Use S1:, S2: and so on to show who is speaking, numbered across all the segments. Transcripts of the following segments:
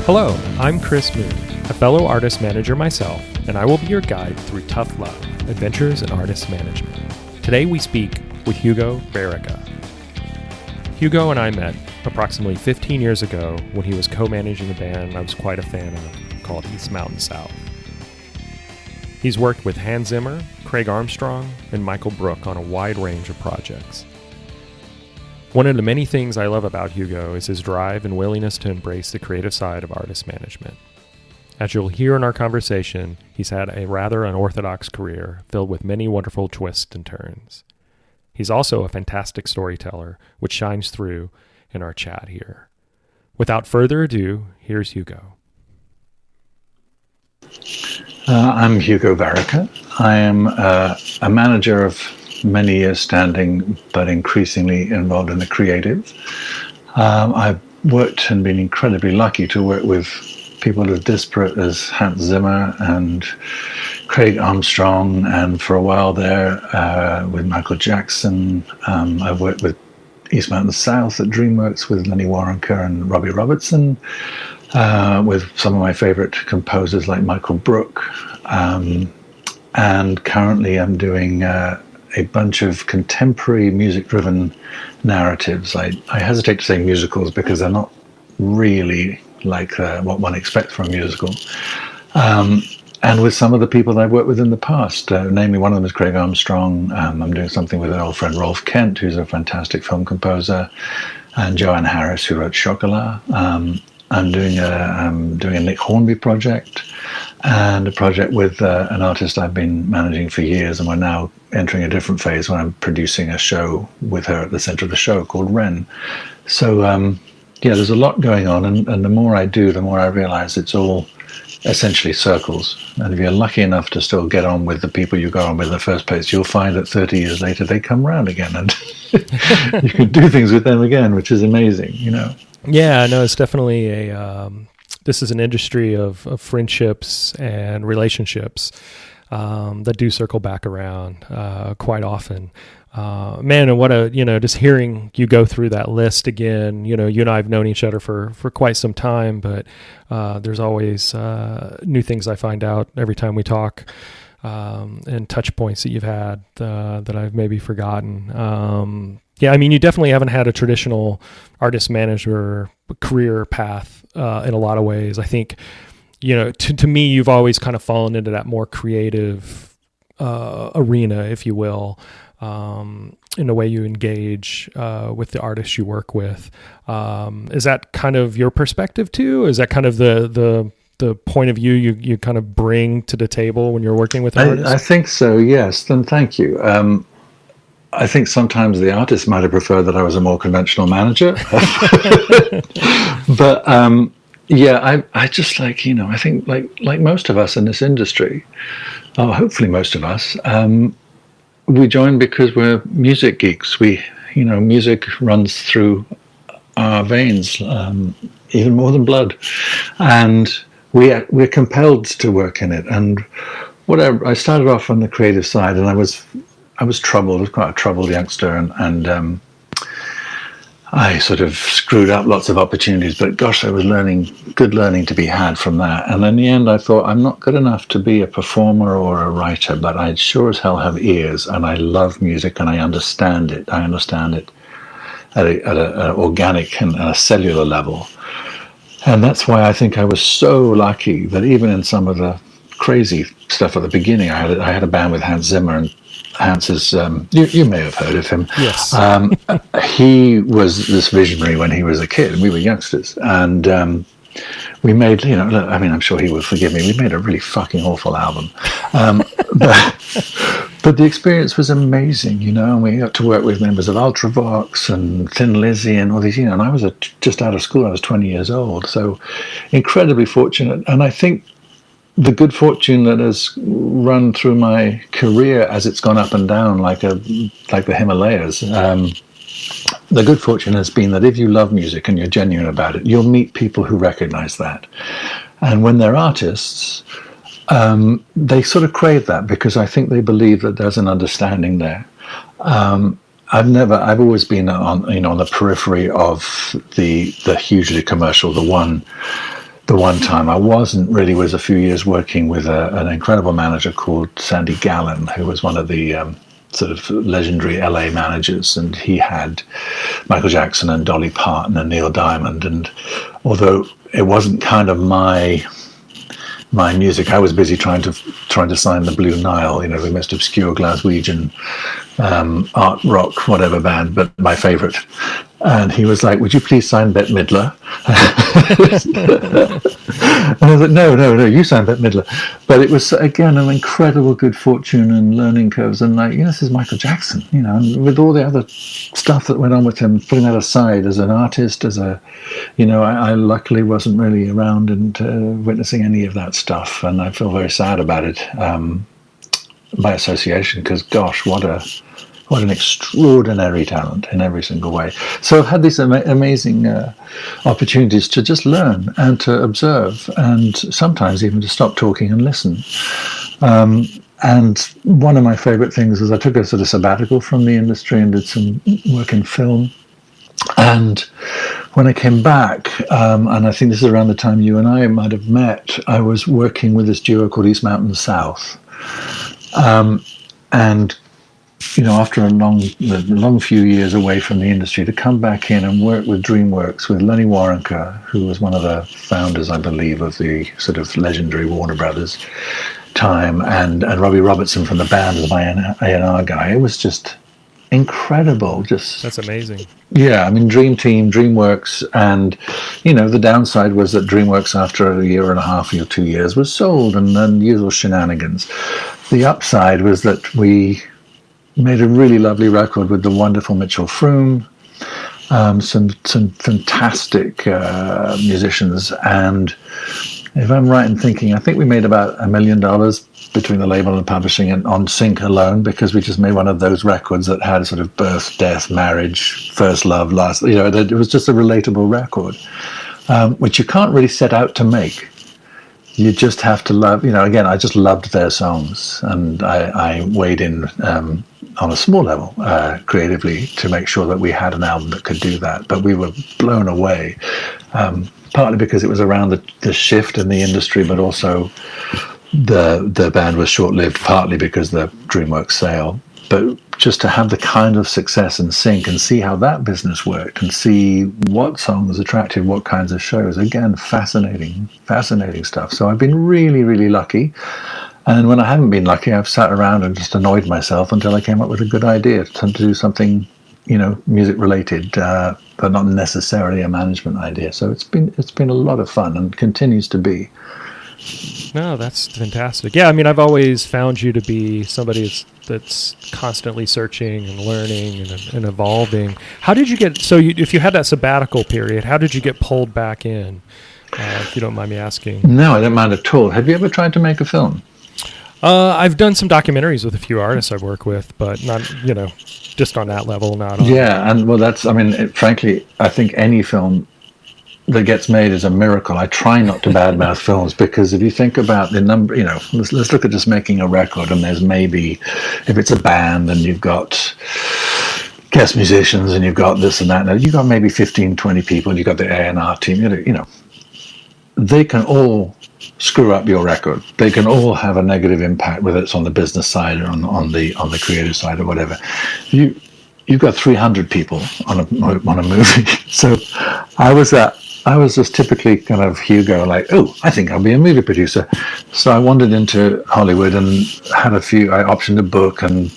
S1: Hello, I'm Chris Moon, a fellow artist manager myself, and I will be your guide through tough love, adventures in artist management. Today we speak with Hugo Vereker. Hugo and I met approximately 15 years ago when he was co-managing a band I was quite a fan of called East Mountain South. He's worked with Hans Zimmer, Craig Armstrong, and Michael Brook on a wide range of projects. One of the many things I love about Hugo is his drive and willingness to embrace the creative side of artist management. As you'll hear in our conversation, he's had a rather unorthodox career filled with many wonderful twists and turns. He's also a fantastic storyteller, which shines through in our chat here. Without further ado, here's Hugo.
S2: I'm Hugo Vereker. I am a manager of many years standing, but increasingly involved in the creative. I've worked and been incredibly lucky to work with people as disparate as Hans Zimmer and Craig Armstrong, and for a while there with Michael Jackson. I've worked with East Mountain South at DreamWorks with Lenny Waronker and Robbie Robertson, with some of my favorite composers like Michael Brook. And currently I'm doing a bunch of contemporary music-driven narratives. I hesitate to say musicals because they're not really like what one expects from a musical. And with some of the people that I've worked with in the past, namely one of them is Craig Armstrong. I'm doing something with an old friend, Rolf Kent, who's a fantastic film composer, and Joanne Harris, who wrote Chocolat. I'm doing a Nick Hornby project, and a project with an artist I've been managing for years, and we're now entering a different phase when I'm producing a show with her at the center of the show called Wren. So there's a lot going on, and the more I do, the more I realize it's all essentially circles. And if you're lucky enough to still get on with the people you got on with in the first place, you'll find that 30 years later they come around again, and you can do things with them again, which is amazing, you know.
S1: Yeah, no, it's definitely this is an industry of friendships and relationships that do circle back around quite often. Man, and what just hearing you go through that list again, you and I have known each other for quite some time, but there's always new things I find out every time we talk, and touch points that you've had that I've maybe forgotten. Yeah, I mean, you definitely haven't had a traditional artist manager career path in a lot of ways. I think, to me, you've always kind of fallen into that more creative arena, if you will, in the way you engage with the artists you work with. Is that kind of your perspective too? Is that kind of the point of view you kind of bring to the table when you're working with artists?
S2: I think so, yes. Then thank you. I think sometimes the artist might have preferred that I was a more conventional manager. But I just I think like most of us in this industry, or hopefully most of us, we join because we're music geeks. Music runs through our veins, even more than blood. And we're compelled to work in it. And whatever, I started off on the creative side, and I was troubled. I was quite a troubled youngster, and I sort of screwed up lots of opportunities. But gosh, there was good learning to be had from that. And in the end, I thought, I'm not good enough to be a performer or a writer, but I sure as hell have ears, and I love music, and I understand it. I understand it at an organic and a cellular level. And that's why I think I was so lucky that even in some of the crazy stuff at the beginning, I had a band with Hans Zimmer, and Hans is, you may have heard of him.
S1: Yes.
S2: He was this visionary when he was a kid, and we were youngsters. And we made, I'm sure he will forgive me, we made a really fucking awful album. But the experience was amazing, and we got to work with members of Ultravox and Thin Lizzy and all these, and I was just out of school. I was 20 years old, so incredibly fortunate. And I think the good fortune that has run through my career as it's gone up and down like the Himalayas, the good fortune has been that if you love music and you're genuine about it, you'll meet people who recognize that. And when they're artists, they sort of crave that because I think they believe that there's an understanding there. I've always been on the periphery of the hugely commercial, the one the one time I wasn't really was a few years working with an incredible manager called Sandy Gallen, who was one of the sort of legendary LA managers, and he had Michael Jackson and Dolly Parton and Neil Diamond. And although it wasn't kind of my music, I was busy trying to sign the Blue Nile, the most obscure Glaswegian art rock whatever band, but my favorite. And he was like, "Would you please sign Bette Midler?" And I was like, no, you sign Bette Midler. But it was, again, an incredible good fortune and learning curves. And this is Michael Jackson, and with all the other stuff that went on with him, putting that aside as an artist, I luckily wasn't really around and witnessing any of that stuff. And I feel very sad about it by association, because, gosh, what an extraordinary talent in every single way. So I've had these amazing opportunities to just learn and to observe, and sometimes even to stop talking and listen. And one of my favorite things is I took a sort of sabbatical from the industry and did some work in film. And when I came back, and I think this is around the time you and I might have met, I was working with this duo called East Mountain South. And after a long few years away from the industry, to come back in and work with DreamWorks, with Lenny Waronker, who was one of the founders, I believe, of the sort of legendary Warner Brothers time, and Robbie Robertson from the band as my A&R guy. It was just incredible.
S1: That's amazing.
S2: Yeah, I mean, Dream Team, DreamWorks, and the downside was that DreamWorks, after a year and a half or 2 years, was sold, and then usual shenanigans. The upside was that we made a really lovely record with the wonderful Mitchell Froome, some fantastic musicians, and if I'm right in thinking, I think we made about $1 million between the label and publishing and on sync alone, because we just made one of those records that had sort of birth, death, marriage, first love, last. It was just a relatable record, which you can't really set out to make. You just have to love. Again, I just loved their songs, and I weighed in on a small level creatively to make sure that we had an album that could do that. But we were blown away, partly because it was around the shift in the industry, but also the band was short-lived, partly because the DreamWorks sale. But just to have the kind of success and sync and see how that business worked and see what songs attracted what kinds of shows, again, fascinating stuff. So I've been really, really lucky. And when I haven't been lucky, I've sat around and just annoyed myself until I came up with a good idea to do something, music related, but not necessarily a management idea. So it's been a lot of fun and continues to be.
S1: No, that's fantastic. Yeah, I mean, I've always found you to be somebody that's constantly searching and learning and evolving. How did you get, if you had that sabbatical period, how did you get pulled back in, if you don't mind me asking?
S2: No, I don't mind at all. Have you ever tried to make a film?
S1: I've done some documentaries with a few artists I work with, but not, just on that level, not on.
S2: Yeah, and well, frankly, I think any film that gets made is a miracle. I try not to badmouth films, because if you think about the number, let's look at just making a record, and there's maybe, if it's a band and you've got guest musicians and you've got this and that, and you've got maybe 15, 20 people, and you've got the A&R team, they can all screw up your record. They can all have a negative impact, whether it's on the business side or on the creative side or whatever. You've got 300 people on a movie. So I was just typically kind of Hugo, like, I think I'll be a movie producer. So I wandered into Hollywood and I optioned a book, and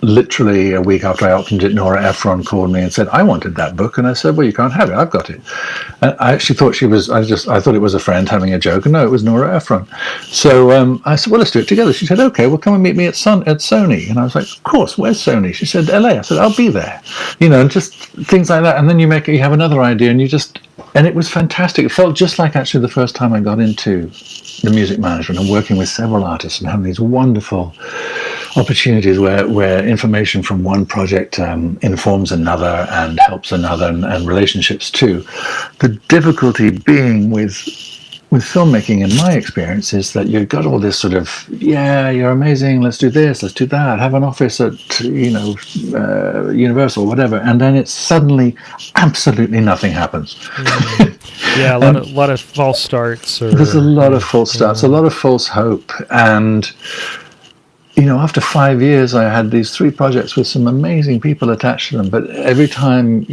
S2: literally a week after I optioned it, Nora Ephron called me and said, I wanted that book. And I said, well, you can't have it. I've got it. And I actually thought I thought it was a friend having a joke. And no, it was Nora Ephron. So I said, well, let's do it together. She said, okay, well, come and meet me at Sony. And I was like, of course, where's Sony? She said, LA. I said, I'll be there. And just things like that. And then you have another idea, and it was fantastic. It felt just like actually the first time I got into the music management and working with several artists and having these wonderful opportunities where information from one project informs another and helps another, and relationships too. The difficulty being with with filmmaking, in my experience, is that you've got all this sort of, yeah, you're amazing, let's do this, let's do that, have an office at, Universal, whatever, and then it's suddenly absolutely nothing happens.
S1: Yeah, a lot of false starts.
S2: There's a lot of false starts, a lot of false hope, and after 5 years, I had these 3 projects with some amazing people attached to them. But every time,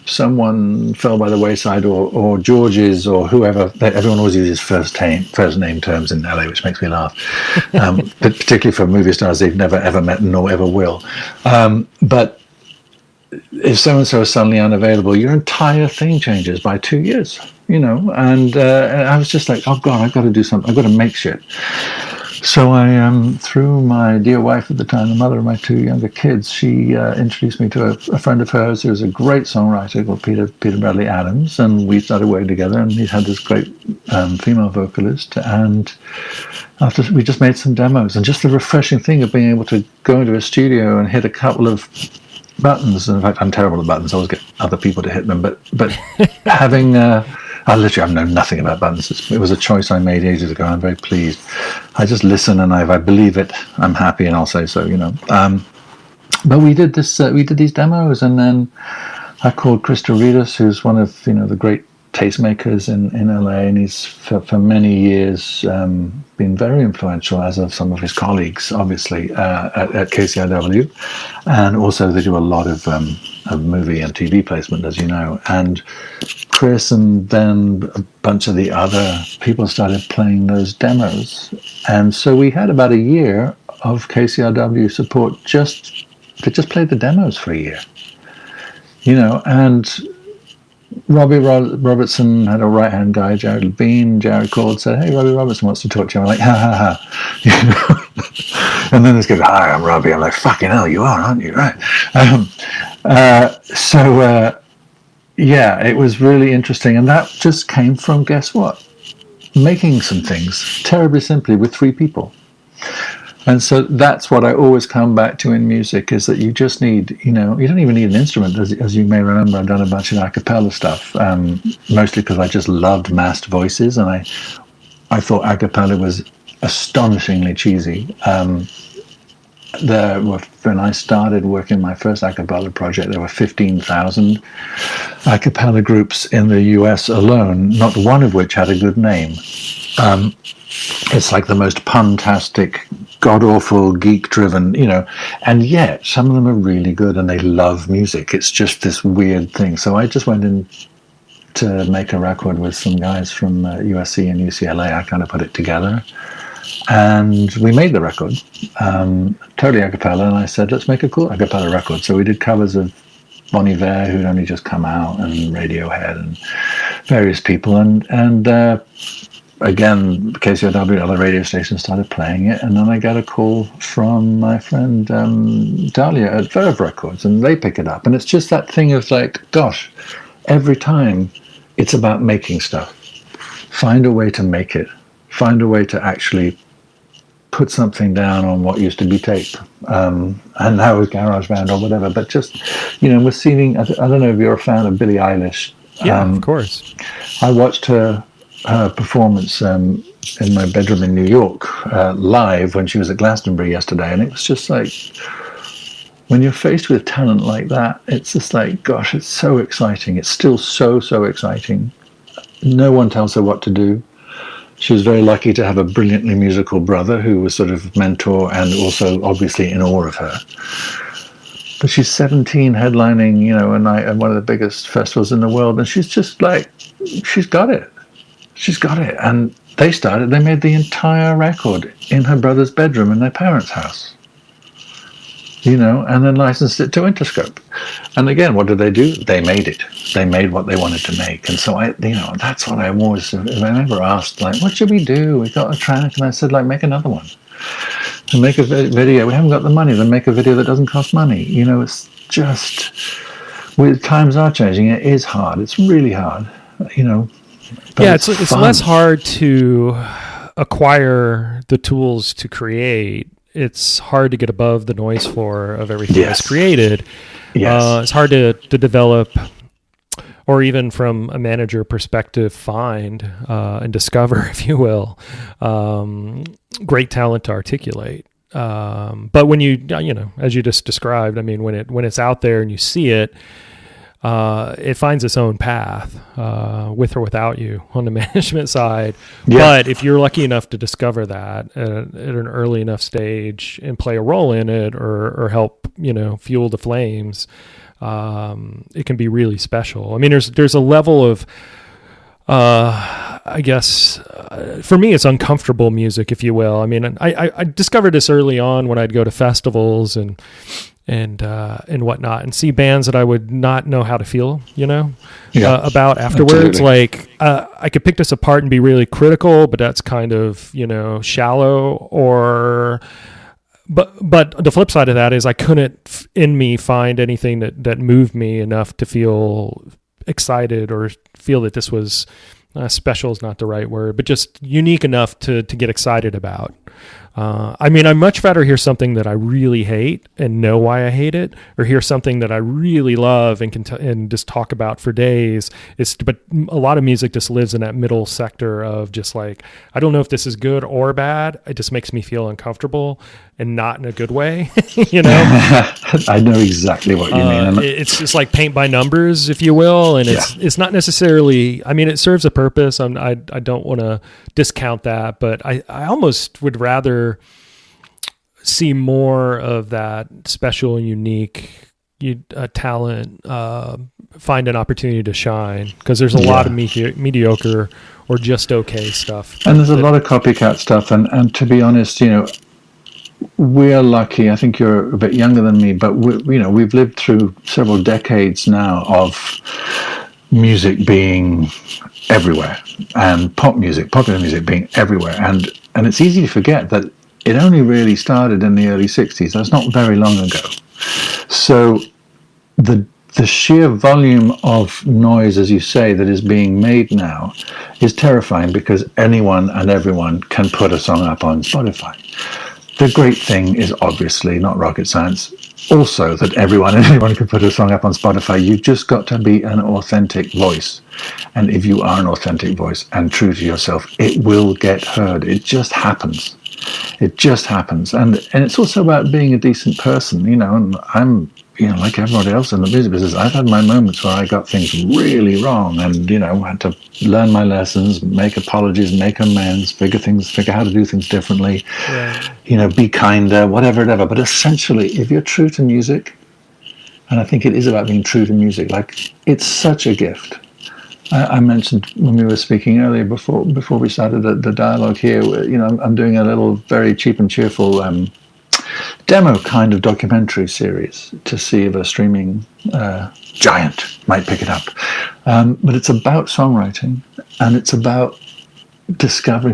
S2: someone fell by the wayside, or George's, or whoever, everyone always uses first name terms in LA, which makes me laugh. But particularly for movie stars they've never ever met nor ever will. But if so-and-so is suddenly unavailable, your entire thing changes by 2 years, And I was just like, oh God, I've got to do something. I've got to make shit. So I, through my dear wife at the time, the mother of my 2 younger kids, she introduced me to a friend of hers who was a great songwriter called Peter Bradley Adams, and we started working together. And he had this great female vocalist, and after we just made some demos, and just the refreshing thing of being able to go into a studio and hit a couple of buttons. And in fact, I'm terrible at buttons. I always get other people to hit them, but having I literally know nothing about buttons. It was a choice I made ages ago. I'm very pleased. I just listen, and if I believe it, I'm happy, and I'll say so. But we did this. We did these demos, and then I called Chris Doritas, who's one of the great tastemakers in LA, and he's for many years been very influential, as of some of his colleagues, obviously at KCRW, and also they do a lot of movie and TV placement, as you know. And Chris and then a bunch of the other people started playing those demos, and so we had about a year of KCRW support they just played the demos for a year, and Robbie Robertson had a right-hand guy, Jared Bean. Jared called, said, "Hey, Robbie Robertson wants to talk to you." I'm like, ha, ha, ha. And then this goes, "Hi, I'm Robbie." I'm like, "Fucking hell, you are, aren't you?" Right. Yeah, it was really interesting. And that just came from, guess what? Making some things terribly simply with 3 people. And so that's what I always come back to in music, is that you just need, you don't even need an instrument. As you may remember, I've done a bunch of a cappella stuff, mostly because I just loved masked voices, and I thought a cappella was astonishingly cheesy. When I started working my first a cappella project, there were 15,000 a cappella groups in the US alone, not one of which had a good name. It's like the most pun-tastic, god-awful, geek-driven, and yet some of them are really good and they love music. It's just this weird thing. So I just went in to make a record with some guys from USC and UCLA. I kind of put it together, and we made the record, totally a cappella, and I said, let's make a cool a cappella record. So we did covers of Bon Iver, who'd only just come out, and Radiohead, and various people, and again, KCRW, other radio stations started playing it, and then I got a call from my friend Dahlia at Verve Records, and they pick it up. And it's just that thing of like, gosh, every time it's about making stuff. Find a way to make it. Find a way to actually put something down on what used to be tape, and now it's GarageBand or whatever. But just, we're seeing, I don't know if you're a fan of Billie Eilish.
S1: Yeah, of course.
S2: I watched her performance in my bedroom in New York live when she was at Glastonbury yesterday, and it was just like, when you're faced with talent like that, it's just like, gosh, it's so exciting. It's still so exciting. No one tells her what to do. She was very lucky to have a brilliantly musical brother who was sort of mentor and also obviously in awe of her. But she's 17, headlining, a night at one of the biggest festivals in the world, and she's just like, she's got it. She's got it. And they made the entire record in her brother's bedroom in their parents' house, and then licensed it to Interscope. And again, what did they do? They made it. They made what they wanted to make. And so that's what I'm always, if I'm ever asked, like, what should we do? We got a track. And I said, like, make another one. And make a video. We haven't got the money. Then make a video that doesn't cost money. It's just, times are changing. It is hard. It's really hard,
S1: Yeah, it's less hard to acquire the tools to create. It's hard to get above the noise floor of everything that's created.
S2: Yes.
S1: It's hard to develop or even from a manager perspective, find and discover, if you will, great talent to articulate. But when as you just described, I mean, when it's out there and you see it, it finds its own path, with or without you on the management side. Yeah. But if you're lucky enough to discover that at an early enough stage and play a role in it, or help, fuel the flames, it can be really special. I mean, there's a level of, I guess, for me, it's uncomfortable music, if you will. I mean, I discovered this early on when I'd go to festivals and whatnot, and see bands that I would not know how to feel, about afterwards. Absolutely. Like, I could pick this apart and be really critical, but that's kind of, shallow. But the flip side of that is I couldn't in me find anything that moved me enough to feel excited or feel that this was special is not the right word, but just unique enough to get excited about. I mean, I'd much rather hear something that I really hate and know why I hate it, or hear something that I really love and can and just talk about for days. But a lot of music just lives in that middle sector of just like, I don't know if this is good or bad. It just makes me feel uncomfortable, and not in a good way.
S2: I know exactly what you mean.
S1: It's just like paint by numbers, if you will, and it's not necessarily. I mean, it serves a purpose. I don't want to discount that, but I almost would rather see more of that special and unique talent find an opportunity to shine, because there's a lot of mediocre or just okay stuff,
S2: and there's a lot of copycat stuff. And to be honest, we're lucky. I think you're a bit younger than me, but we've lived through several decades now of music being everywhere, and popular music being everywhere, and it's easy to forget that it only really started in the early 60s. That's not very long ago. So the sheer volume of noise, as you say, that is being made now is terrifying, because anyone and everyone can put a song up on Spotify. The great thing is obviously not rocket science. Also, that everyone and anyone can put a song up on Spotify. You've just got to be an authentic voice. And if you are an authentic voice and true to yourself, it will get heard. It just happens. It just happens. And it's also about being a decent person, and I'm, like everybody else in the music business, I've had my moments where I got things really wrong, and, had to learn my lessons, make apologies, make amends, figure how to do things differently, be kinder, whatever. But essentially, if you're true to music, and I think it is about being true to music, like, it's such a gift. I mentioned when we were speaking earlier, before we started the dialogue here, I'm doing a little very cheap and cheerful demo kind of documentary series to see if a streaming giant might pick it up. But it's about songwriting, and it's about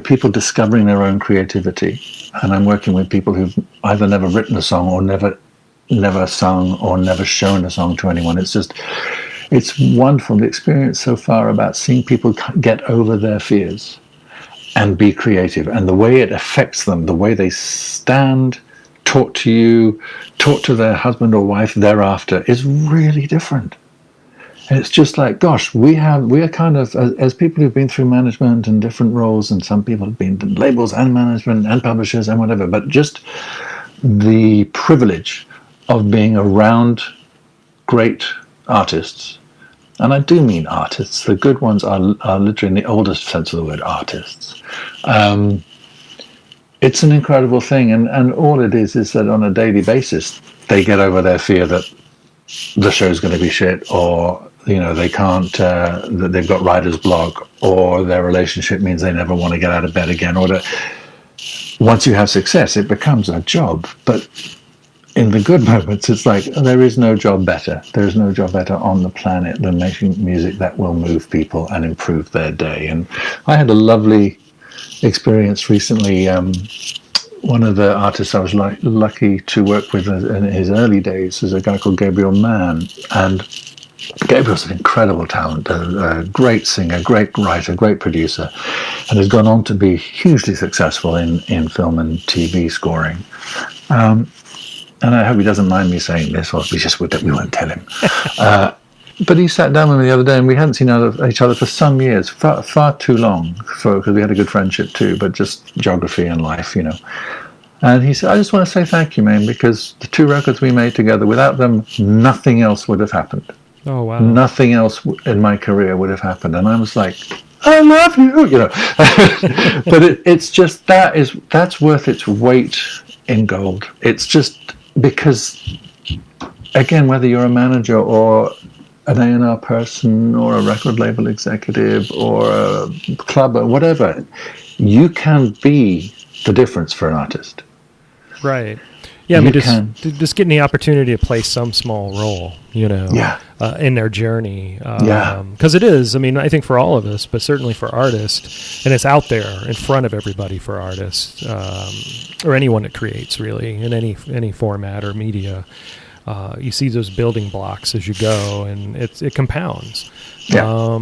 S2: people discovering their own creativity. And I'm working with people who've either never written a song or never sung or never shown a song to anyone. It's wonderful, the experience so far about seeing people get over their fears and be creative, and the way it affects them, the way they stand, talk to you, talk to their husband or wife thereafter, is really different. And it's just like, gosh, we are kind of, as people who've been through management and different roles, and some people have been in labels and management and publishers and whatever, but just the privilege of being around great artists. And I do mean artists. The good ones are literally, in the oldest sense of the word, artists. It's an incredible thing, and all it is that on a daily basis they get over their fear that the show's going to be shit, or they can't, that they've got writer's block, or their relationship means they never want to get out of bed again, or that once you have success it becomes a job. But in the good moments, it's like, there is no job better. There is no job better on the planet than making music that will move people and improve their day. And I had a lovely experience recently. One of the artists I was lucky to work with in his early days is a guy called Gabriel Mann. And Gabriel's an incredible talent, a great singer, great writer, great producer, and has gone on to be hugely successful in film and TV scoring. And I hope he doesn't mind me saying this, or we won't tell him. but he sat down with me the other day, and we hadn't seen each other for some years, far too long, because we had a good friendship too, but just geography and life, And he said, I just want to say thank you, man, because the 2 records we made together, without them, nothing else would have happened.
S1: Oh, wow.
S2: Nothing else in my career would have happened. And I was like, I love you, But it's just, that's worth its weight in gold. It's just because, again, whether you're a manager or an A&R person or a record label executive or a club or whatever, you can be the difference for an artist.
S1: Right. Yeah, I mean, just getting the opportunity to play some small role, in their journey. Because it is, I mean, I think for all of us, but certainly for artists, and it's out there in front of everybody for artists, or anyone that creates, really, in any format or media. You see those building blocks as you go, and it compounds.
S2: Yeah.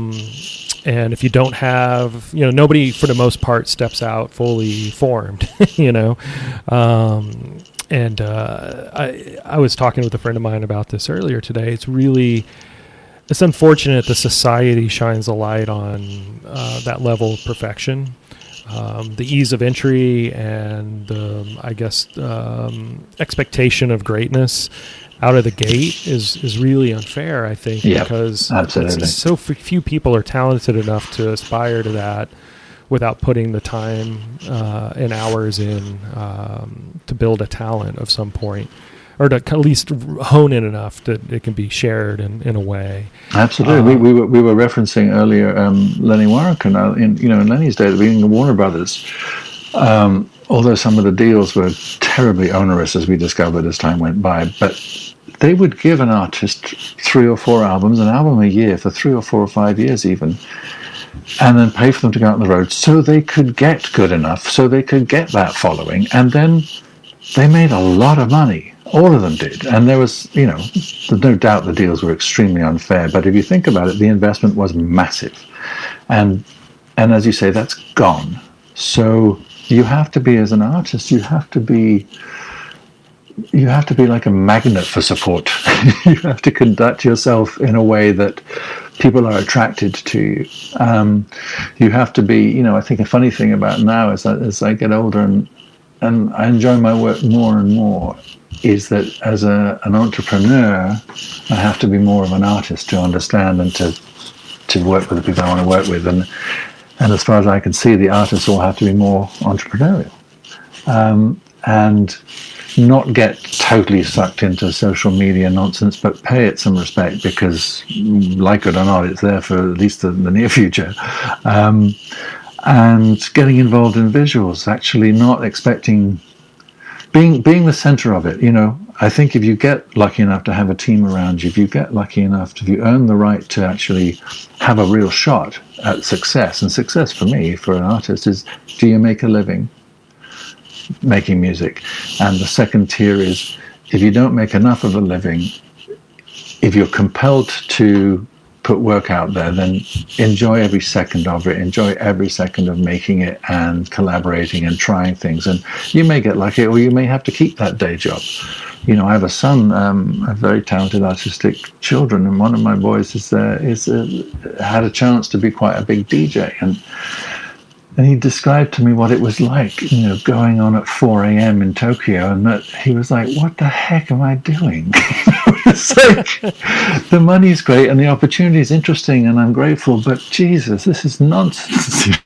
S1: And if you don't have, nobody for the most part steps out fully formed, And I was talking with a friend of mine about this earlier today. It's unfortunate the society shines a light on that level of perfection. The ease of entry and expectation of greatness out of the gate is really unfair, I think, because
S2: absolutely.
S1: So few people are talented enough to aspire to that without putting the time and hours in to build a talent of some point, or to at least hone in enough that it can be shared in a way.
S2: Absolutely. We were referencing earlier Lenny Waronker. In Lenny's day, at the beginning of Warner Brothers, although some of the deals were terribly onerous, as we discovered as time went by, but they would give an artist 3 or 4 albums, an album a year for 3 or 4 or 5 years even, and then pay for them to go out on the road so they could get good enough, so they could get that following, and then they made a lot of money. All of them did. And there was, there's no doubt the deals were extremely unfair, but if you think about it, the investment was massive. And as you say, that's gone. So you have to be, as an artist, you have to be like a magnet for support. You have to conduct yourself in a way that people are attracted to you. You have to be, I think a funny thing about now is that as I get older and I enjoy my work more and more, is that as an entrepreneur, I have to be more of an artist to understand and to work with the people I want to work with. And as far as I can see, the artists all have to be more entrepreneurial. And not get totally sucked into social media nonsense, but pay it some respect because, like it or not, it's there for at least the near future. And getting involved in visuals, actually not expecting, being the center of it. I think if you get lucky enough to have a team around you, if you get lucky enough, if you earn the right to actually have a real shot at success, and success for me, for an artist, is, do you make a living making music? And the second tier is, if you don't make enough of a living, if you're compelled to put work out there, then enjoy every second of it, enjoy every second of making it and collaborating and trying things. And you may get lucky, or you may have to keep that day job. I have a son, a very talented artistic children, and one of my boys had a chance to be quite a big DJ, and he described to me what it was like, going on at 4 a.m. in Tokyo, and that he was like, what the heck am I doing? It's like, the money's great and the opportunity is interesting and I'm grateful, but Jesus, this is nonsense,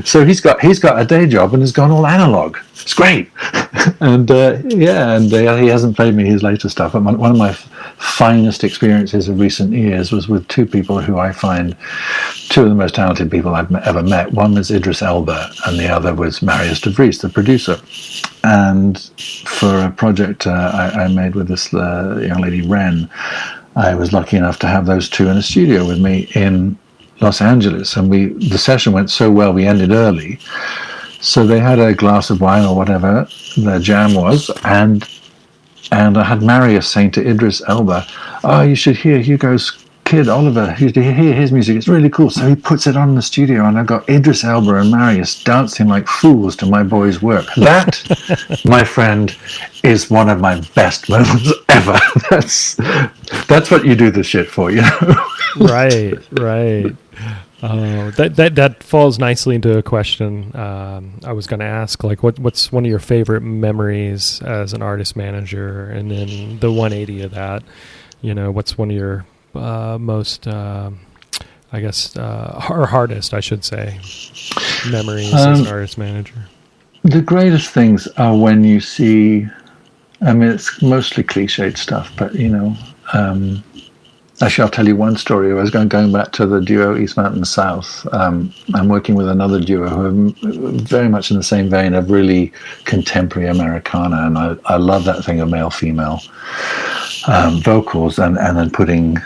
S2: So he's got a day job and has gone all analog. It's great. And he hasn't played me his later stuff. But one of my finest experiences of recent years was with 2 people who I find 2 of the most talented people I've ever met. One was Idris Elba and the other was Marius de Vries, the producer. And for a project I made with this young lady, Ren, I was lucky enough to have those 2 in a studio with me in Los Angeles. And the session went so well, we ended early. So they had a glass of wine or whatever their jam was, and I had Marius saying to Idris Elba, oh, you should hear Hugo's kid, Oliver, you should hear his music, it's really cool. So he puts it on in the studio, and I've got Idris Elba and Marius dancing like fools to my boy's work. That, my friend, is one of my best moments ever. That's what you do this shit for, you know.
S1: Right. That falls nicely into a question I was going to ask. Like, what's one of your favorite memories as an artist manager, and then the 180 of that. You know, what's one of your most, or hardest, I should say, memories as an artist manager?
S2: The greatest things are when you see. I mean, it's mostly cliched stuff, but you know. Actually, I'll tell you one story. I was going back to the duo East Mountain South. I'm working with another duo who are very much in the same vein of really contemporary Americana, and I love that thing of male-female vocals, and then putting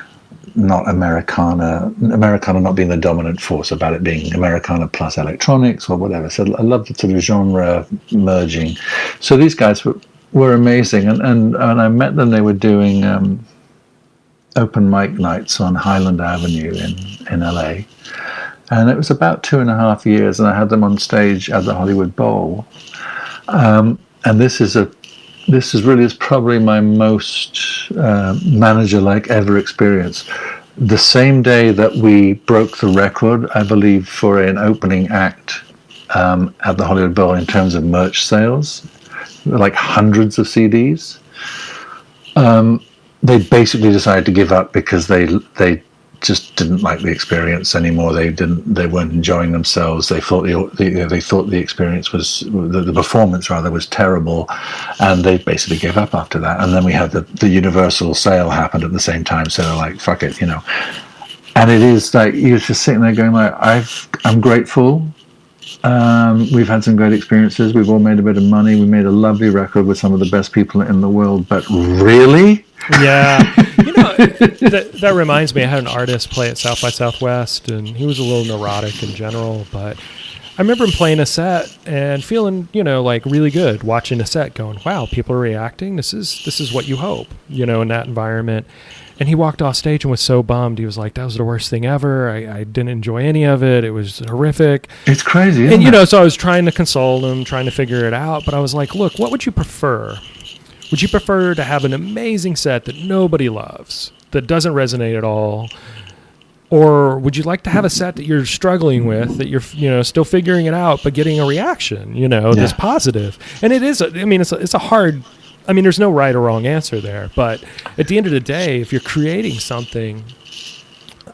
S2: not Americana not being the dominant force, about it being Americana plus electronics or whatever. So I love the sort of genre merging. So these guys were amazing, and I met them. They were doing open mic nights on Highland Avenue in LA, and it was about 2.5 years, and I had them on stage at the Hollywood Bowl, and this is probably my most manager-like ever experience. The same day that we broke the record, I believe, for an opening act at the Hollywood Bowl in terms of merch sales, like hundreds of CDs. They basically decided to give up because they just didn't like the experience anymore. They weren't enjoying themselves. They thought the experience was the performance rather was terrible, and they basically gave up after that. And then we had the Universal sale happened at the same time, so they're like, fuck it, you know. And it is like you're just sitting there going like, I'm grateful. We've had some great experiences. We've all made a bit of money. We made a lovely record with some of the best people in the world. But really?
S1: Yeah. You know, that reminds me, I had an artist play at South by Southwest, and he was a little neurotic in general, but I remember him playing a set and feeling, you know, like really good watching a set going, wow, people are reacting. This is what you hope, you know, in that environment. And he walked off stage and was so bummed. He was like, that was the worst thing ever. I didn't enjoy any of it. It was horrific.
S2: It's crazy, isn't
S1: and, you
S2: it?
S1: know, so I was trying to console him, trying to figure it out. But I was like, look, what would you prefer? Would you prefer to have an amazing set that nobody loves, that doesn't resonate at all? Or would you like to have a set that you're struggling with, that you're, you know, still figuring it out, but getting a reaction, you know, that's positive? And it is, it's a hard, there's no right or wrong answer there. But at the end of the day, if you're creating something,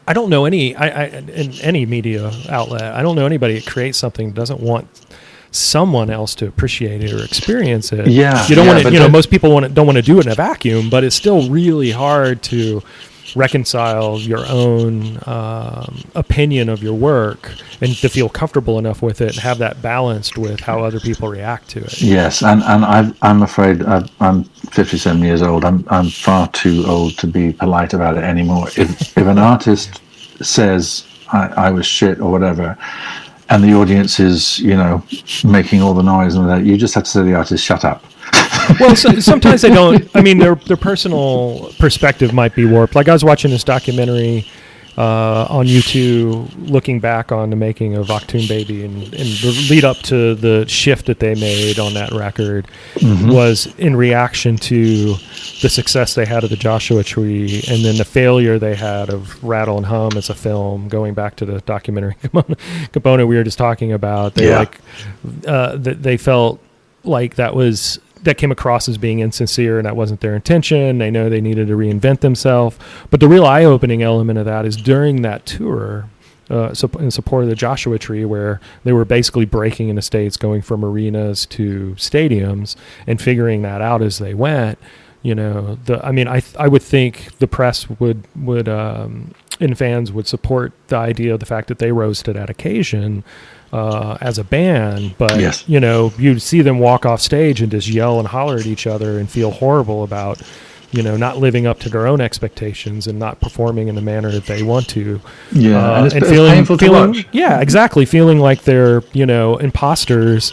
S1: I don't know in any media outlet, I don't know anybody that creates something that doesn't want someone else to appreciate it or experience it.
S2: Yeah.
S1: You don't want to, you know, most people don't want to do it in a vacuum, but it's still really hard to reconcile your own opinion of your work and to feel comfortable enough with it and have that balanced with how other people react to it.
S2: Yes, and I'm afraid I'm 57 years old. I'm far too old to be polite about it anymore. If an artist says I was shit or whatever, and the audience is, you know, making all the noise and that, you just have to say to the artist, shut up.
S1: Well, sometimes they don't. Their personal perspective might be warped. Like I was watching this documentary on YouTube, looking back on the making of Achtung Baby, and the lead up to the shift that they made on that record was in reaction to the success they had of the Joshua Tree, and then the failure they had of Rattle and Hum as a film. Going back to the documentary component we were just talking about, they they felt like that came across as being insincere, and that wasn't their intention. They know they needed to reinvent themselves. But the real eye-opening element of that is during that tour, in support of the Joshua Tree, where they were basically breaking into states, going from arenas to stadiums, and figuring that out as they went. You know, I would think the press would and fans would support the idea of the fact that they rose to that occasion as a band, but you know, you'd see them walk off stage and just yell and holler at each other and feel horrible about, you know, not living up to their own expectations and not performing in the manner that they want to.
S2: Yeah,
S1: and
S2: feeling painful to watch.
S1: Yeah, exactly. Feeling like they're, you know, imposters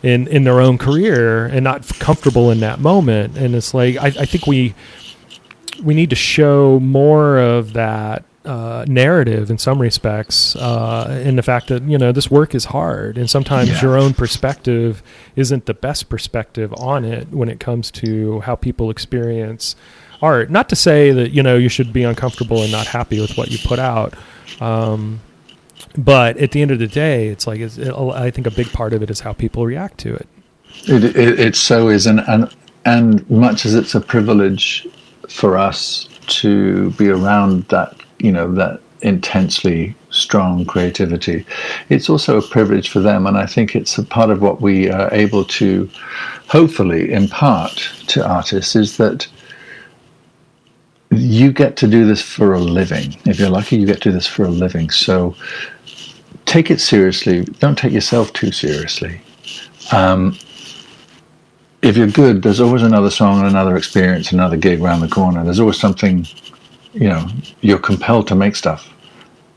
S1: in their own career and not comfortable in that moment. And it's like, I think we need to show more of that narrative in some respects, in the fact that, this work is hard, and sometimes your own perspective isn't the best perspective on it when it comes to how people experience art. Not to say that, you should be uncomfortable and not happy with what you put out. But at the end of the day, it's like, I think a big part of it is how people react to it.
S2: It so is. And much as it's a privilege for us to be around that, that intensely strong creativity, it's also a privilege for them. And I think it's a part of what we are able to hopefully impart to artists, is that you get to do this for a living. If you're lucky, you get to do this for a living. So take it seriously. Don't take yourself too seriously. If you're good, there's always another song and another experience, another gig around the corner. There's always something, you're compelled to make stuff.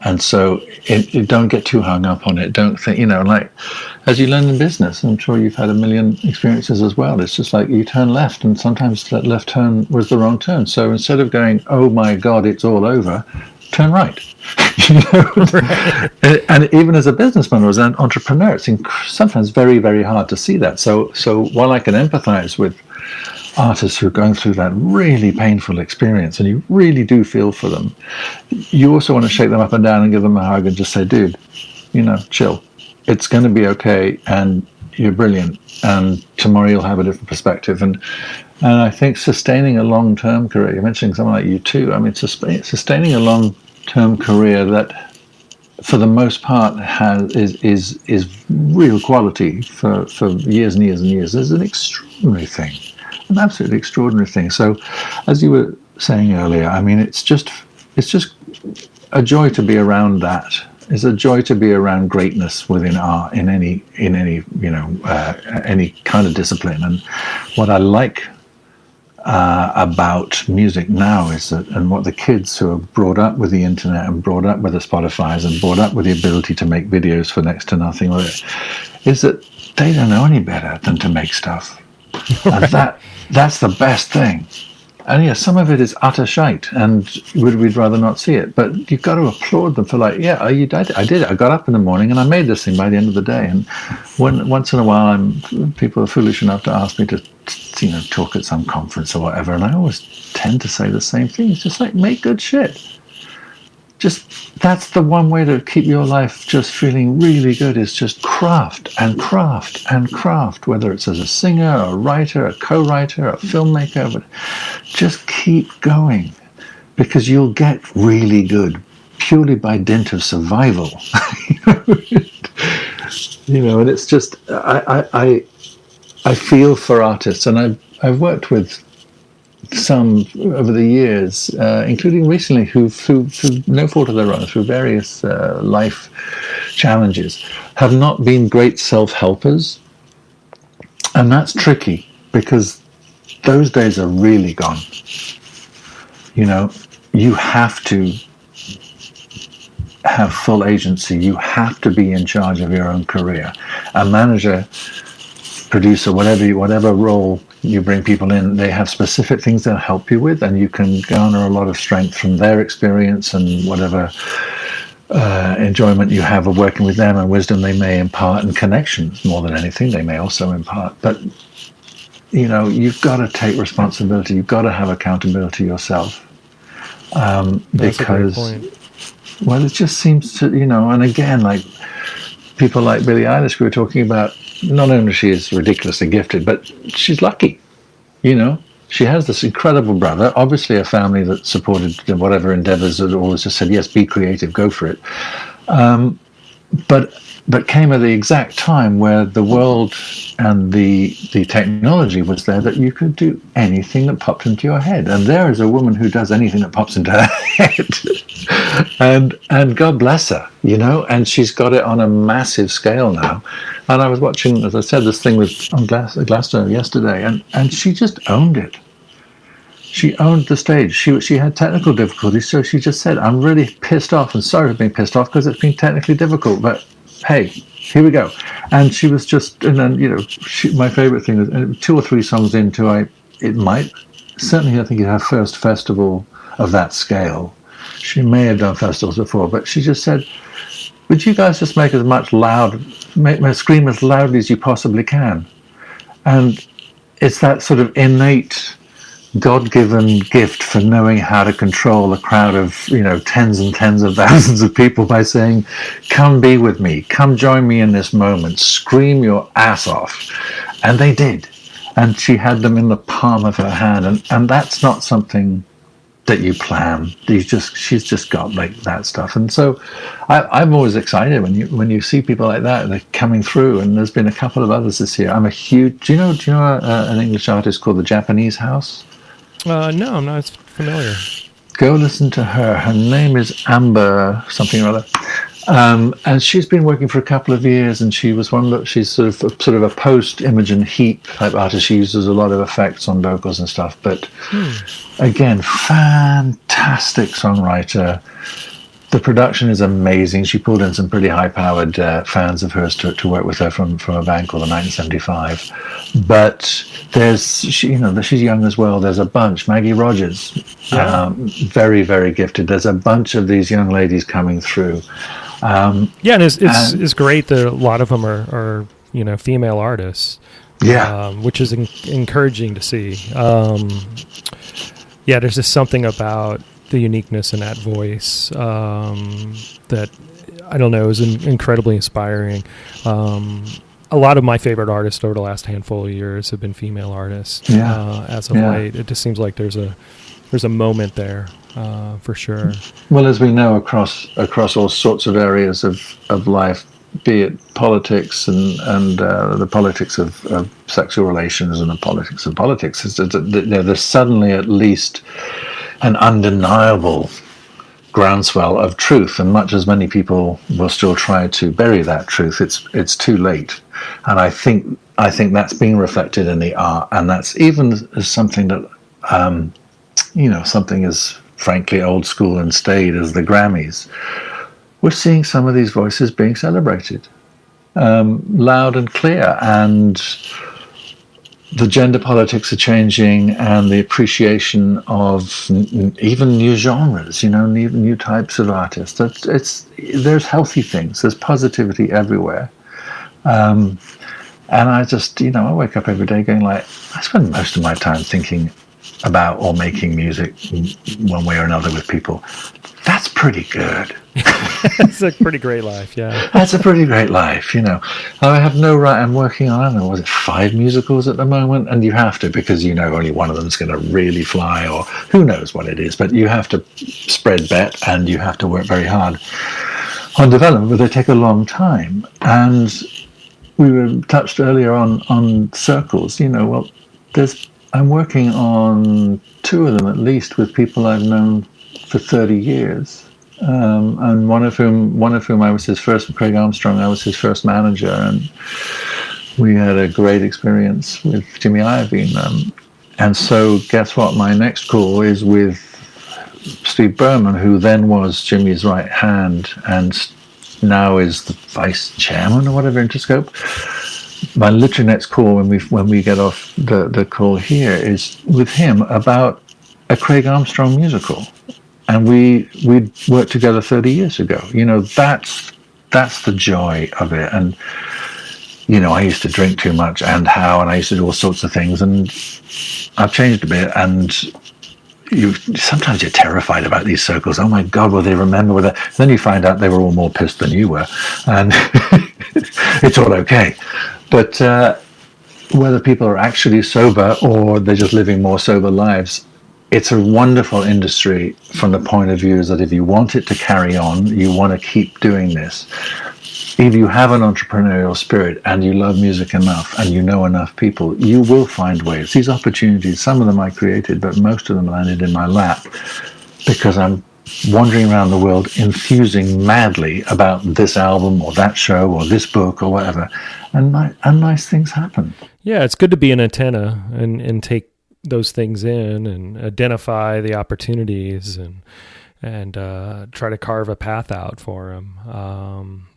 S2: And so don't get too hung up on it. Don't think, like as you learn in business, I'm sure you've had a million experiences as well. It's just like you turn left, and sometimes that left turn was the wrong turn. So instead of going, oh my God, it's all over, turn right. Right. And even as a businessman or as an entrepreneur, it's sometimes very, very hard to see that. So while I can empathize with artists who are going through that really painful experience, and you really do feel for them, you also want to shake them up and down and give them a hug and just say, dude, chill. It's going to be okay, and you're brilliant, and tomorrow you'll have a different perspective. And I think sustaining a long-term career, you're mentioning someone like you too, I mean, sustaining a long-term career that for the most part is real quality for years and years and years is an extraordinary thing. An absolutely extraordinary thing. So, as you were saying earlier, I mean, it's just a joy to be around that. It's a joy to be around greatness within art in any any kind of discipline. And what I like about music now is that, and what the kids who are brought up with the internet and brought up with the Spotify's and brought up with the ability to make videos for next to nothing, is that they don't know any better than to make stuff. Right. And that's the best thing. And yeah, some of it is utter shite, and we'd rather not see it. But you've got to applaud them for I did it. I got up in the morning and I made this thing by the end of the day. And once in a while, people are foolish enough to ask me to, talk at some conference or whatever, and I always tend to say the same thing. It's just like, make good shit. That's the one way to keep your life just feeling really good, is just craft and craft and craft, whether it's as a singer, a writer, a co-writer, a filmmaker, but just keep going, because you'll get really good purely by dint of survival. And it's just, I feel for artists, and I've worked with some over the years, including recently, who through no fault of their own, through various life challenges, have not been great self-helpers. And that's tricky, because those days are really gone. You have to have full agency. You have to be in charge of your own career. A manager, producer, whatever role you bring people in, they have specific things they'll help you with, and you can garner a lot of strength from their experience and whatever enjoyment you have of working with them, and wisdom they may impart, and connections more than anything they may also impart. But you've got to take responsibility. You've got to have accountability yourself, because it just seems to, and again, like people like Billie Eilish we were talking about, not only she is ridiculously gifted, but she's lucky. She has this incredible brother, obviously a family that supported whatever endeavors, that always just said, yes, be creative, go for it. But came at the exact time where the world and the technology was there, that you could do anything that popped into your head. And there is a woman who does anything that pops into her head. And God bless her, and she's got it on a massive scale now. And I was watching, as I said, this thing on Glastonbury yesterday, and she just owned it. She owned the stage. She had technical difficulties, so she just said, I'm really pissed off and sorry for being pissed off because it's been technically difficult, but hey, here we go. And she was just, and then, my favorite thing is 2 or 3 songs into certainly I think her first festival of that scale, She may have done festivals before, but she just said, would you guys just make scream as loudly as you possibly can? And it's that sort of innate God-given gift for knowing how to control a crowd of, tens and tens of thousands of people by saying, come be with me, come join me in this moment, scream your ass off. And they did. And she had them in the palm of her hand. And that's not something that you plan. She's just got like that stuff. And so I'm always excited when you see people like that, they're coming through. And there's been a couple of others this year. I'm a huge, do you know an English artist called the Japanese House?
S1: No, I'm not familiar.
S2: Go listen to her. Her name is Amber something or other. And she's been working for a couple of years, and she's sort of a post-Imogen Heap type artist. She uses a lot of effects on vocals and stuff. But again, fantastic songwriter. The production is amazing. She pulled in some pretty high-powered fans of hers to work with her from a band called the 1975. But she's young as well. There's a bunch. Maggie Rogers, very, very gifted. There's a bunch of these young ladies coming through.
S1: And it's great that a lot of them are female artists.
S2: Yeah,
S1: which is encouraging to see. There's just something about the uniqueness in that voice that I don't know is incredibly inspiring. A lot of my favorite artists over the last handful of years have been female artists. As of late, it just seems like there's a moment there for sure.
S2: Well, as we know, across all sorts of areas of life, be it politics and the politics of sexual relations and the politics of politics, there's suddenly at least an undeniable groundswell of truth, and much as many people will still try to bury that truth, it's too late. And I think that's being reflected in the art, and that's even as something that something as frankly old school and staid as the Grammys. We're seeing some of these voices being celebrated loud and clear, and the gender politics are changing, and the appreciation of even new genres, new types of artists. There's healthy things. There's positivity everywhere. And I just, I wake up every day going like, I spend most of my time thinking about or making music one way or another with people. That's pretty good.
S1: It's a pretty great life, yeah.
S2: That's a pretty great life, I have no right. I'm working on, I don't know, was it 5 musicals at the moment? And you have to, because only one of them's going to really fly, or who knows what it is. But you have to spread bet, and you have to work very hard on development, but they take a long time. And we were touched earlier on circles. I'm working on 2 of them at least with people I've known for 30 years. And one of whom I was his first, Craig Armstrong, I was his first manager, and we had a great experience with Jimmy Iovine. And so guess what? My next call is with Steve Berman, who then was Jimmy's right hand and now is the vice chairman or whatever, Interscope. My literally next call when we get off the call here is with him about a Craig Armstrong musical. And we worked together 30 years ago. That's the joy of it. And, I used to drink too much and I used to do all sorts of things. And I've changed a bit. And sometimes you're terrified about these circles. Oh, my God, will they remember? Then you find out they were all more pissed than you were. And it's all okay. But whether people are actually sober or they're just living more sober lives, it's a wonderful industry from the point of view is that if you want it to carry on, you want to keep doing this. If you have an entrepreneurial spirit and you love music enough and you know enough people, you will find ways. These opportunities, some of them I created, but most of them landed in my lap because I'm wandering around the world enthusing madly about this album or that show or this book or whatever, and nice things happen.
S1: Yeah, it's good to be an antenna and take those things in and identify the opportunities and try to carve a path out for them.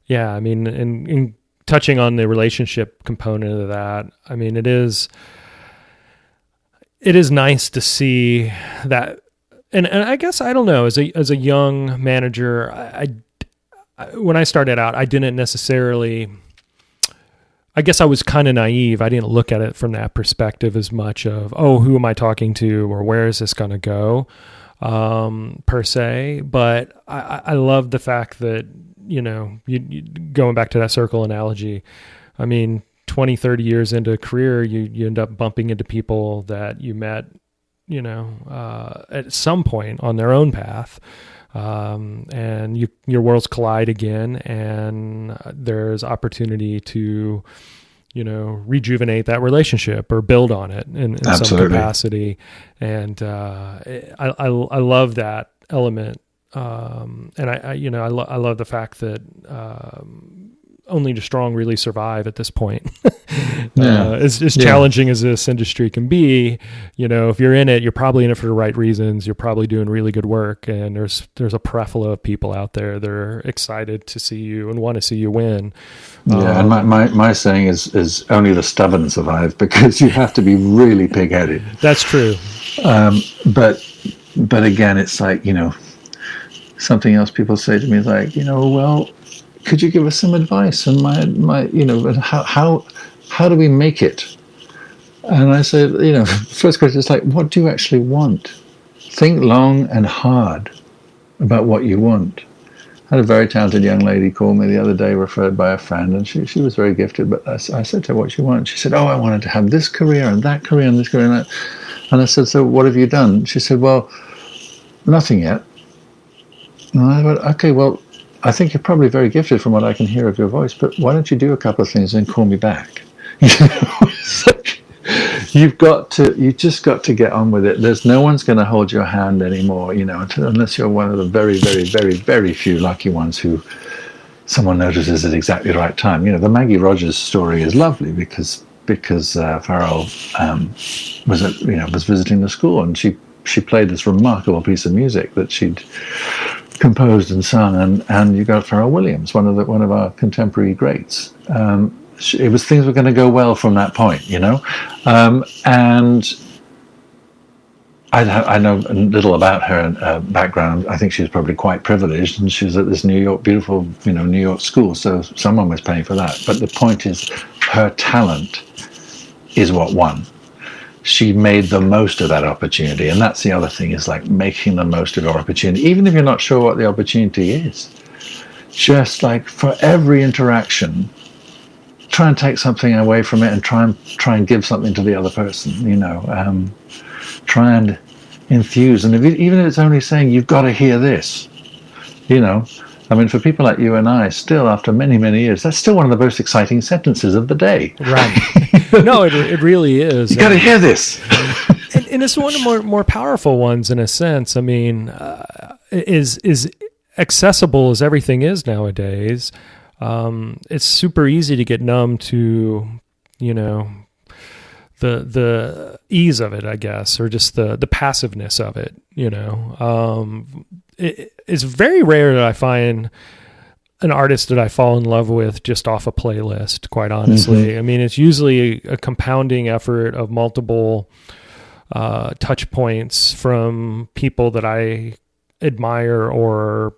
S1: In touching on the relationship component of that, it is nice to see that and I guess, I don't know, as a young manager, when I started out, I didn't necessarily, I guess I was kind of naive. I didn't look at it from that perspective as much of, oh, who am I talking to, or where is this going to go, per se. But I love the fact that, you going back to that circle analogy, I mean, 20, 30 years into a career, you end up bumping into people that you met, at some point on their own path. And your worlds collide again, and there's opportunity to, rejuvenate that relationship or build on it in some capacity. And I love that element. And I love the fact that only the strong really survive at this point. As challenging as this industry can be, if you're in it, you're probably in it for the right reasons. You're probably doing really good work, and there's a plethora of people out there that are excited to see you and want to see you win.
S2: And my saying is only the stubborn survive, because you have to be really pig-headed.
S1: That's true.
S2: But again, it's like, something else people say to me is like, well, could you give us some advice on my how do we make it? And I said, first question is like, what do you actually want? Think long and hard about what you want. I had a very talented young lady call me the other day, referred by a friend, and she was very gifted, but I said to her, what do you want? She said, I wanted to have this career and that career and this career and that. And I said, so what have you done? She said, well, nothing yet. And I went, okay, well, I think you're probably very gifted from what I can hear of your voice, but why don't you do a couple of things and call me back? You just got to get on with it. There's no one's going to hold your hand anymore, unless you're one of the very, very, very, very few lucky ones who someone notices at exactly the right time. The Maggie Rogers story is lovely because Farrell was visiting the school, and she played this remarkable piece of music that she'd composed and sung, and you got Pharrell Williams, one of our contemporary greats. It was things were going to go well from that point, and I know little about her background. I think she was probably quite privileged, and she was at this beautiful New York school, so someone was paying for that. But the point is, her talent is what won. She made the most of that opportunity. And that's the other thing, is like making the most of your opportunity, even if you're not sure what the opportunity is. Just like for every interaction, try and take something away from it, and try and give something to the other person, try and infuse. And even if it's only saying, you've got to hear this, I mean, for people like you and I, still after many, many years, that's still one of the most exciting sentences of the day.
S1: Right. No, it really is.
S2: You got to hear this.
S1: and it's one of the more powerful ones in a sense. I mean, is accessible as everything is nowadays. It's super easy to get numb to, the ease of it, I guess, or just the passiveness of it. It's very rare that I find an artist that I fall in love with just off a playlist, quite honestly. Mm-hmm. I mean, it's usually a compounding effort of multiple touch points from people that I admire, or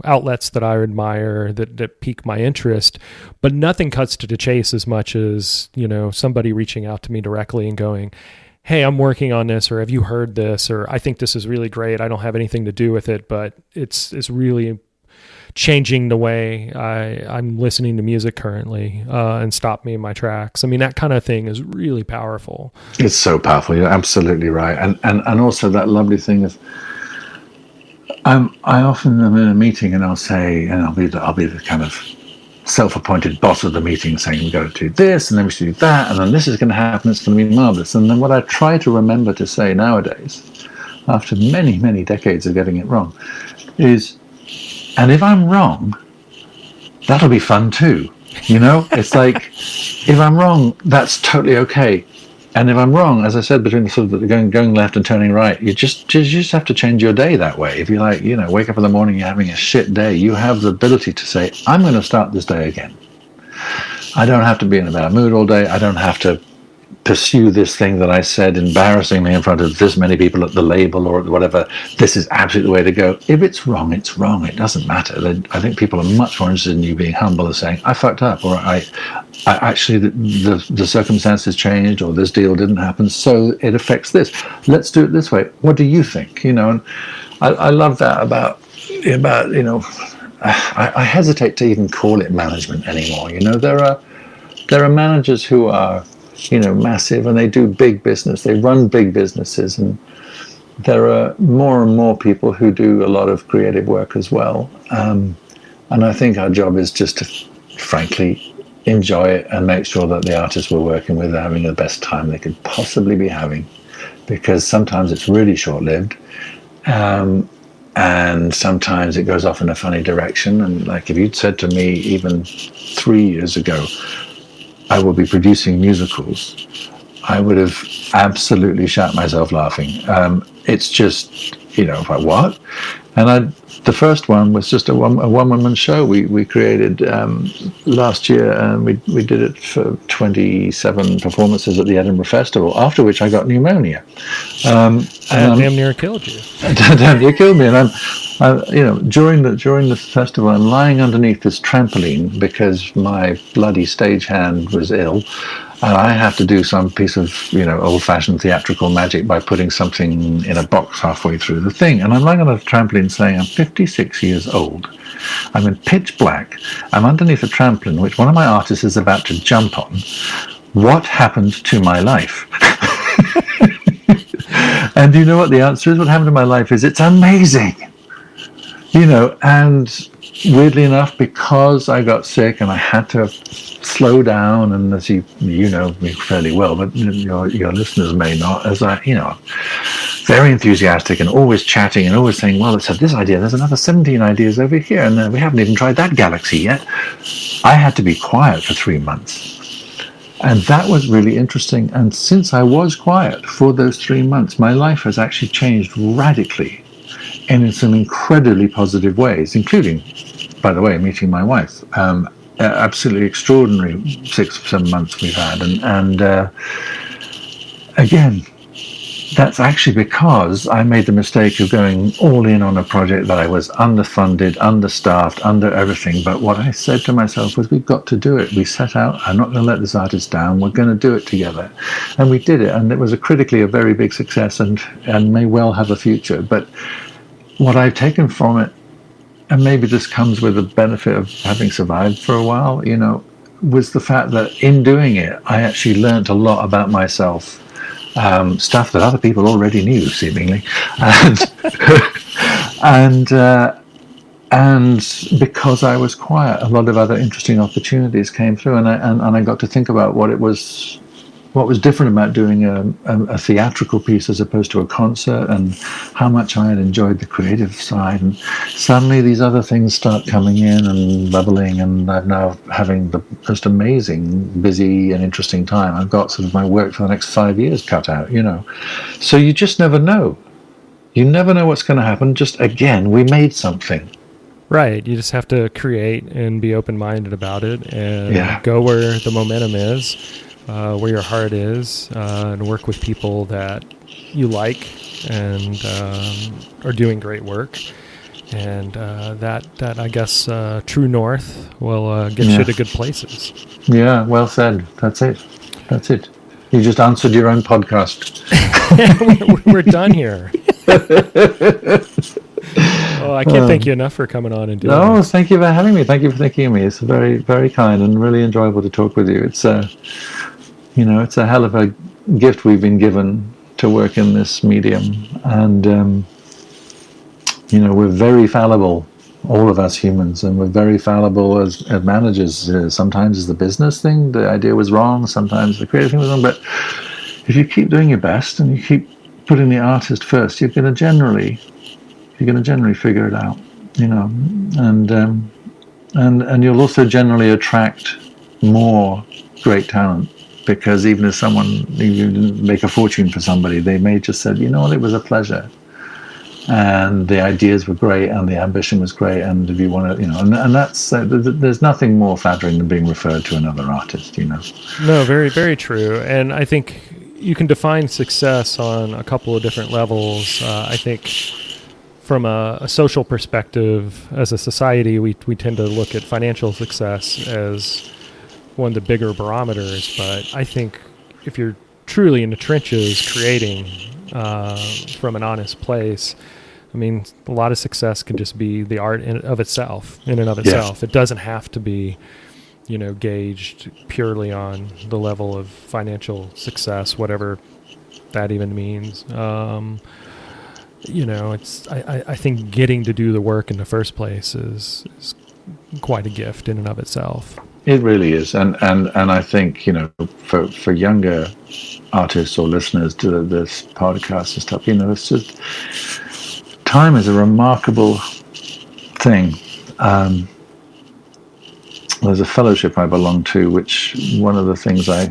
S1: outlets that I admire that pique my interest, but nothing cuts to the chase as much as somebody reaching out to me directly and going, hey, I'm working on this, or have you heard this, or I think this is really great. I don't have anything to do with it, but it's really changing the way I'm listening to music currently, and stop me in my tracks. I mean, that kind of thing is really powerful.
S2: It's so powerful. You're absolutely right. And also that lovely thing of, I often am in a meeting and I'll say, and I'll be the kind of self-appointed boss of the meeting, saying we've got to do this, and then we should do that, and then this is going to happen, it's going to be marvelous. And then what I try to remember to say nowadays, after many, many decades of getting it wrong, is, and if I'm wrong, that'll be fun too. It's like, if I'm wrong, that's totally okay. And if I'm wrong, as I said, between the sort of going left and turning right, you just have to change your day that way. If you wake up in the morning, you're having a shit day, you have the ability to say, I'm going to start this day again. I don't have to be in a bad mood all day. I don't have to pursue this thing that I said embarrassingly in front of this many people at the label or whatever. This is absolutely the way to go. If it's wrong, it's wrong. It doesn't matter. I think people are much more interested in you being humble and saying, I fucked up, or I actually, the circumstances changed, or this deal didn't happen, so it affects this. Let's do it this way. What do you think? And I love that about I hesitate to even call it management anymore. There are managers who are massive, and they do big business. They run big businesses, and there are more and more people who do a lot of creative work as well. And I think our job is just to, frankly, enjoy it and make sure that the artists we're working with are having the best time they could possibly be having, because sometimes it's really short-lived. And sometimes it goes off in a funny direction. And like if you'd said to me even 3 years ago, I will be producing musicals, I would have absolutely shat myself laughing. It's just, like, what? And the first one was just a one-woman show we created last year, and we did it for 27 performances at the Edinburgh Festival, after which I got pneumonia.
S1: Damn near killed you.
S2: Damn near killed me. And during the festival, I'm lying underneath this trampoline because my bloody stagehand was ill, and I have to do some piece of old-fashioned theatrical magic by putting something in a box halfway through the thing. And I'm lying on a trampoline saying, I'm 56 years old. I'm in pitch black. I'm underneath a trampoline, which one of my artists is about to jump on. What happened to my life? And do you know what the answer is? What happened to my life is it's amazing. And weirdly enough, because I got sick and I had to slow down, and as you know me fairly well, but your listeners may not, as very enthusiastic and always chatting and always saying, well, let's have this idea, there's another 17 ideas over here, and we haven't even tried that galaxy yet. I had to be quiet for 3 months. And that was really interesting. And since I was quiet for those 3 months, my life has actually changed radically and in some incredibly positive ways, including, by the way, meeting my wife. Absolutely extraordinary 6-7 months we've had. And again, that's actually because I made the mistake of going all in on a project that I was underfunded, understaffed, under everything. But what I said to myself was, we've got to do it. We set out, I'm not going to let this artist down. We're going to do it together. And we did it. And it was critically a very big success, and may well have a future. But what I've taken from it, and maybe this comes with the benefit of having survived for a while, was the fact that in doing it, I actually learned a lot about myself. Stuff that other people already knew, seemingly, and because I was quiet, a lot of other interesting opportunities came through, and I got to think about what was different about doing a theatrical piece as opposed to a concert, and how much I had enjoyed the creative side. And suddenly these other things start coming in and bubbling, and I'm now having the most amazing, busy and interesting time. I've got sort of my work for the next 5 years cut out, So you just never know. You never know what's going to happen. Just, again, we made something.
S1: Right. You just have to create and be open-minded about it, and go where the momentum is. Where your heart is, and work with people that you like and are doing great work. And that I guess true north will get you to good places. Yeah,
S2: well said. That's it. You just answered your own podcast.
S1: We're done here. Well, I can't thank you enough for coming on and doing this.
S2: Thank you for having me. Thank you for thinking of me. It's very, very kind and really enjoyable to talk with you. It's it's a hell of a gift we've been given to work in this medium. And, we're very fallible, all of us humans, and we're very fallible as managers. Sometimes it's the business thing, the idea was wrong, sometimes the creative thing was wrong. But if you keep doing your best and you keep putting the artist first, you're going to generally figure it out, and you'll also generally attract more great talent. Because even if you make a fortune for somebody, they may just say, it was a pleasure. and the ideas were great, and the ambition was great, and if you want to, and that's there's nothing more flattering than being referred to another artist.
S1: No, very, very true. And I think you can define success on a couple of different levels. I think from a social perspective, as a society, we tend to look at financial success as one of the bigger barometers. But I think if you're truly in the trenches creating from an honest place, I mean, a lot of success can just be the art in and of itself. It doesn't have to be, gauged purely on the level of financial success, whatever that even means. I think getting to do the work in the first place is quite a gift in and of itself.
S2: It really is, and I think for younger artists or listeners to this podcast and stuff, it's just time is a remarkable thing. There's a fellowship I belong to, which one of the things I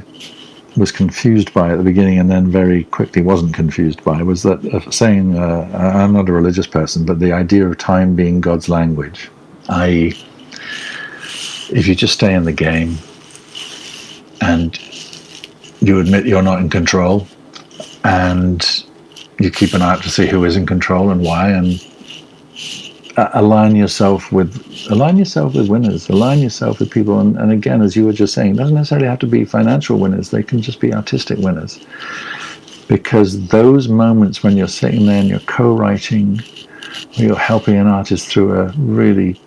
S2: was confused by at the beginning and then very quickly wasn't confused by was that saying, I'm not a religious person, but the idea of time being God's language, i.e., if you just stay in the game and you admit you're not in control and you keep an eye out to see who is in control and why, and align yourself with winners, align yourself with people, and again, as you were just saying, it doesn't necessarily have to be financial winners, they can just be artistic winners, because those moments when you're sitting there and you're co-writing, or you're helping an artist through a really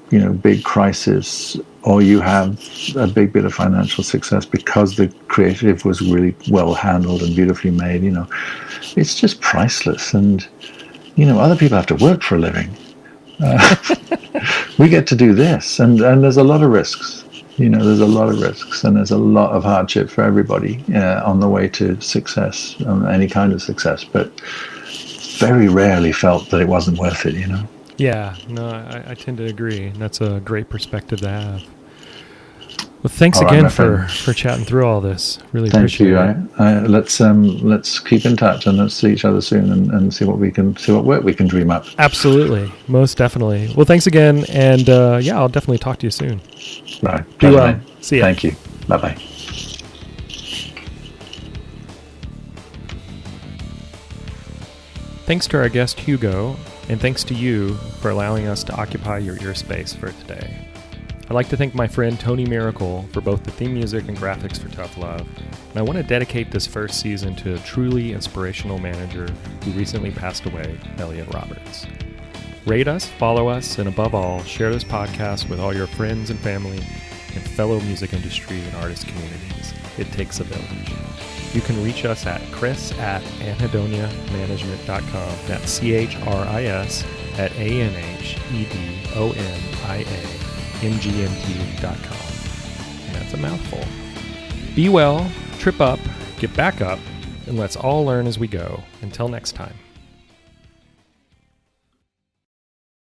S2: big crisis, or you have a big bit of financial success because the creative was really well handled and beautifully made, it's just priceless. And other people have to work for a living. We get to do this, and there's a lot of risks. There's a lot of risks, and there's a lot of hardship for everybody on the way to success, any kind of success. But very rarely felt that it wasn't worth it.
S1: Yeah, no, I tend to agree. That's a great perspective to have. Well, thanks again for chatting through all this. Really appreciate it.
S2: Let's keep in touch, and let's see each other soon and see what work we can dream up.
S1: Absolutely, most definitely. Well, thanks again, and I'll definitely talk to you soon.
S2: Right.
S1: Do well. See ya.
S2: Thank you. Bye-bye.
S1: Thanks to our guest Hugo, and thanks to you for allowing us to occupy your ear space for today. I'd like to thank my friend Tony Miracle for both the theme music and graphics for Tough Love, and I want to dedicate this first season to a truly inspirational manager who recently passed away, Elliot Roberts. Rate us, follow us, and above all, share this podcast with all your friends and family and fellow music industry and artist communities. It takes a village. You can reach us at chris@anhedoniamanagement.com. That's CHRIS@ANHEDONIAMGMT.com. And that's a mouthful. Be well, trip up, get back up, and let's all learn as we go. Until next time.